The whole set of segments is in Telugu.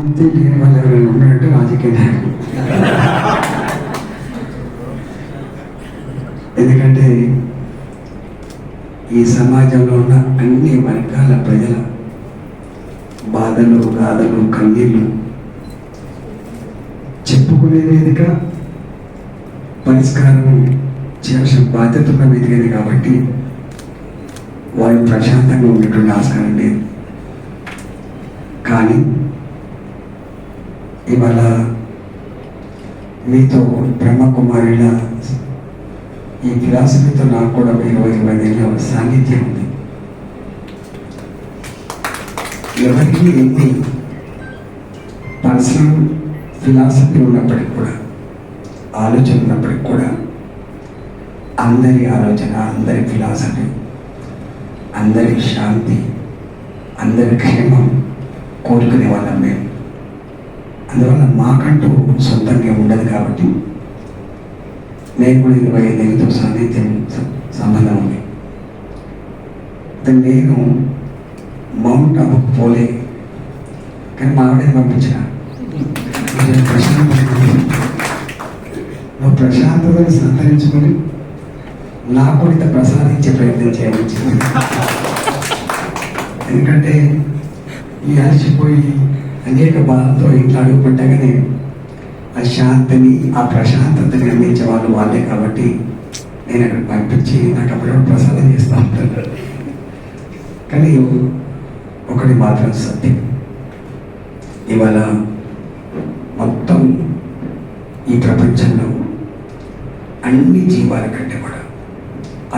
అంతే లేని వాళ్ళు ఎవరైనా ఉన్నారంటే రాజకీయ నాయకులు. ఎందుకంటే ఈ సమాజంలో ఉన్న అన్ని వర్గాల ప్రజల బాధలు, గాథలు, కన్నీళ్ళు చెప్పుకునే వేదిక, పరిష్కారం చేయాల్సిన బాధ్యత ఉన్న వేదికది. కాబట్టి వాళ్ళు ప్రశాంతంగా ఉండేటువంటి ఆస్కారం లేదు. కానీ ఇవాళ మీతో బ్రహ్మకుమారిల ఈ ఫిలాసఫీతో నాకు కూడా 20 ఏళ్ళ సాన్నిధ్యం ఉంది. ఎవరికి ఎన్ని పర్సనల్ ఫిలాసఫీ ఉన్నప్పటికీ కూడా, ఆలోచన ఉన్నప్పటికీ కూడా, అందరి ఆలోచన, అందరి ఫిలాసఫీ, అందరి శాంతి, అందరి క్షేమం కోరుకునే వాళ్ళం మేము. అందువల్ల మాకంటూ సొంతంగా ఉండదు. కాబట్టి నేను కూడా 25 ఏళ్ళతో సాన్నిధ్యం సంబంధం ఉంది. నేను మౌంట్ అబుకు పోలే, కానీ మా ఆవిడని పంపించిన నువ్వు ప్రశాంతతను సంతరించుకొని నాకు ఇంత ప్రసాదించే ప్రయత్నం చేయవచ్చు. ఎందుకంటే ఈ అలసిపోయి అనేక బాధతో ఇంట్లో అడుగుపెట్టగానే ఆ శాంతిని, ఆ ప్రశాంతతని అందించే వాళ్ళు వాళ్ళే. కాబట్టి నేను అక్కడ పంపించి నాకు అప్పుడప్పుడు ప్రసాదం చేస్తూ ఉంటాను. కానీ ఒకటి మాత్రం సత్యం, ఇవాళ మొత్తం ఈ ప్రపంచంలో అన్ని జీవాల కంటే కూడా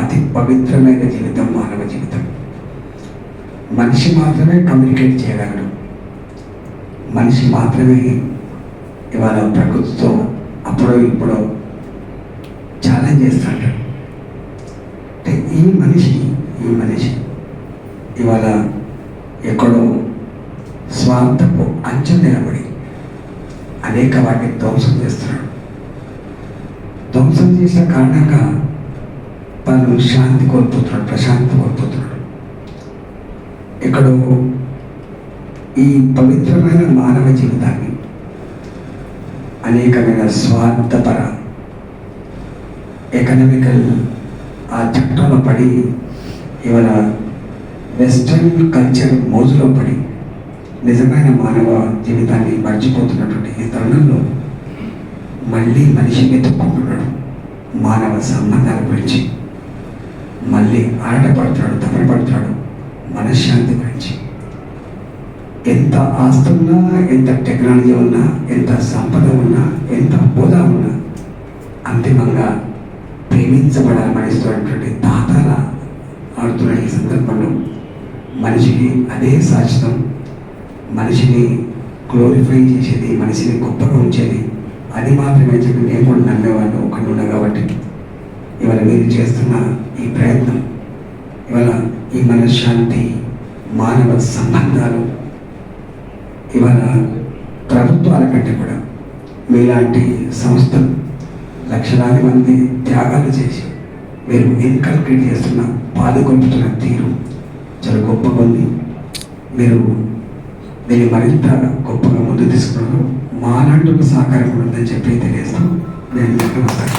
అతి పవిత్రమైన జీవితం మానవ జీవితం. మనిషి మాత్రమే కమ్యూనికేట్ చేయగలడు. మనిషి మాత్రమే ఇవాళ ప్రకృతితో అప్పుడో ఇప్పుడో ఛాలెంజ్ చేస్తాడు. అంటే ఈ మనిషి ఇవాళ ఎక్కడో స్వార్థపు అంచు నిలబడి అనేక వాటిని ధ్వంసం చేస్తున్నాడు. ధ్వంసం చేసిన కారణంగా తను శాంతి కోల్పోతున్నాడు, ప్రశాంతి కోల్పోతున్నాడు. ఎక్కడో ఈ పవిత్రమైన మానవ జీవితాన్ని అనేకమైన స్వార్థపర ఎకనామికల్ ఆ చట్టంలో పడి, ఇవాళ వెస్టర్న్ కల్చర్ మోజులో పడి నిజమైన మానవ జీవితాన్ని మర్చిపోతున్నటువంటి ఈ తరుణంలో మళ్ళీ మనిషి వెతుక్కుంటున్నాడు. మానవ సంబంధాల గురించి మళ్ళీ ఆడపడతాడు, తప్పపడతాడు. మనశ్శాంతి గురించి ఎంత ఆస్తున్నా, ఎంత టెక్నాలజీ ఉన్నా, ఎంత సంపద ఉన్నా, ఎంత హోదా ఉన్నా, అంతిమంగా ప్రేమించబడాలి మనిషితోటువంటి తాతాల ఆడుతున్న ఈ సందర్భంలో మనిషికి అదే శాశ్వతం. మనిషిని గ్లోరిఫై చేసేది, మనిషిని గొప్పగా ఉంచేది అది మాత్రమే చెప్పి నేను కూడా నమ్మేవాళ్ళు ఒకటి ఉన్నా. కాబట్టి ఇవాళ మీరు చేస్తున్న ఈ ప్రయత్నం, ఇవాళ ఈ మనశ్శాంతి, మానవ సంబంధాలు, ఇవాళ ప్రభుత్వాల కంటే కూడా మీలాంటి సంస్థలు లక్షలాది మంది త్యాగాలు చేసి మీరు ఇన్కల్కేట్ చేస్తున్న, పాల్గొంటున్న తీరు చాలా గొప్పగా ఉంది. మీరు దీన్ని మరింత గొప్పగా ముందు తీసుకున్నారు. మాలాంటి సహకారం ఉందని చెప్పి తెలియజేస్తాం. నేను నమస్కారం.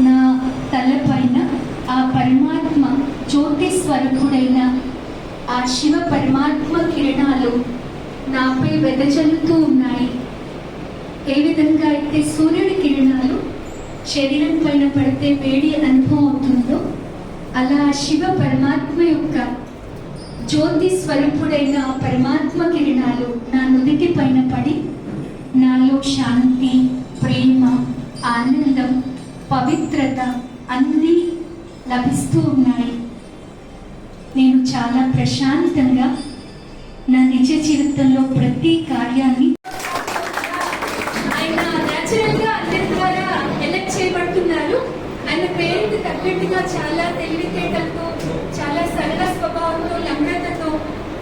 నా తలపైన ఆ పరమాత్మ జ్యోతి స్వరూపుడైన ఆ శివ పరమాత్మ కిరణాలు నాపై వెదజల్లుతూ ఉన్నాయి. ఏ విధంగా అయితే సూర్యుడి కిరణాలు శరీరం పైన పడితే వేడి అనుభవం అవుతుందో, అలా శివ పరమాత్మ యొక్క జ్యోతి స్వరూపుడైన పరమాత్మ కిరణాలు నా నుదిటి పైన పడి నాలో శాంతి, ప్రేమ, ఆనందం, పవిత్రత అన్నీ లభిస్తూ ఉన్నాయి. నేను చాలా ప్రశాంతంగా నా నిజ జీవిత జీవితంలో ప్రతి కార్యాన్ని ఆయన న్యాచురల్ గా అందరి ద్వారా ఎలక్ట్ చేయబడుతున్నారు. ఆయన పేరుకి తగ్గట్టుగా చాలా తెలివితేటలతో, చాలా సరళ స్వభావంతో, నమ్రతతో,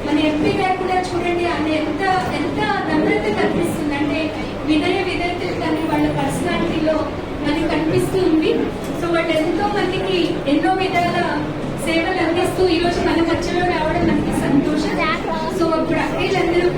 మన ఎంపీ గారు కూడా చూడండి ఆయన ఎంత ఎంత నమ్రత కనిపిస్తుంది అంటే వినయ విధేయతలు కానీ వాళ్ళ పర్సనాలిటీలో మనకి కనిపిస్తూ ఉంది. సో వాళ్ళు ఎంతో మందికి ఎన్నో విధాల సేవలు అందిస్తూ ఈ రోజు మన మధ్యలో రావడం మనకి సంతోషం. సో అప్పుడు అక్కలందరూ